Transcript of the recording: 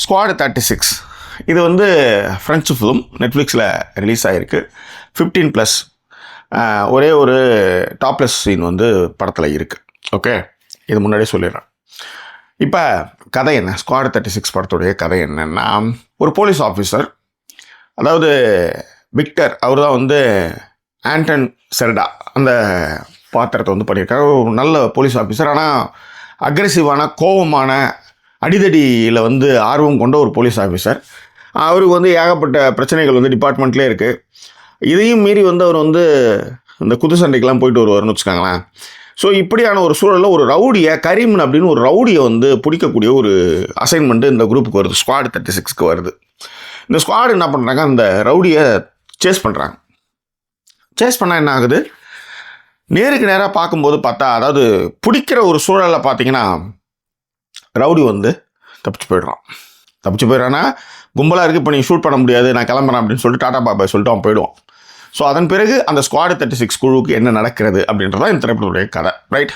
Squad 36 இது வந்து French film நெட்ஃப்ளிக்ஸில் ரிலீஸ் ஆகிருக்கு. 15+. ஒரே ஒரு டாப்லெஸ் சீன் வந்து படத்தில் இருக்குது. ஓகே, இது முன்னாடியே சொல்லிடுறேன். இப்போ கதை என்ன? ஸ்குவாட் 36 படத்துடைய கதை என்னன்னா, ஒரு போலீஸ் ஆஃபீஸர், அதாவது விக்டர், அவர் தான் வந்து ஆண்டன் செர்டா அந்த பாத்திரத்தை வந்து பண்ணியிருக்காரு. ஒரு நல்ல போலீஸ் ஆஃபீஸர், ஆனால் அக்ரெசிவான, கோபமான, அடிதடியில் வந்து ஆர்வம் கொண்ட ஒரு போலீஸ் ஆஃபீஸர். அவருக்கு வந்து ஏகப்பட்ட பிரச்சனைகள் வந்து டிபார்ட்மெண்ட்லேயே இருக்குது. இதையும் மீறி வந்து அவர் வந்து இந்த குத்து சண்டைக்கெலாம் போயிட்டு வருவார்னு வச்சுக்காங்களேன். ஸோ இப்படியான ஒரு சூழலில் ஒரு ரவுடியை, கரீமன் அப்படின்னு ஒரு ரவுடியை வந்து பிடிக்கக்கூடிய ஒரு அசைன்மெண்ட்டு இந்த குரூப்புக்கு வருது, ஸ்குவாட் 36க்கு வருது. இந்த ஸ்குவாட் என்ன பண்ணுறாங்க, அந்த ரவுடியை சேஸ் பண்ணுறாங்க. சேஸ் பண்ணால் என்ன ஆகுது, நேருக்கு நேராக பார்க்கும்போது பார்த்தா, அதாவது பிடிக்கிற ஒரு சூழலில் பார்த்தீங்கன்னா, ரவுடி வந்து தப்பிச்சு போயிடுறான்னா, கும்பலாக இருக்குது, இப்போ நீங்கள் ஷூட் பண்ண முடியாது, நான் கிளம்புறேன் அப்படின்னு சொல்லிட்டு டாடா பாபாய் சொல்லிட்டு அவன் போயிடுவான். ஸோ அதன் பிறகு அந்த ஸ்குவாட் 36 குழுவுக்கு என்ன நடக்கிறது அப்படின்றதான் இந்த திரைப்படத்துடைய கதை, ரைட்?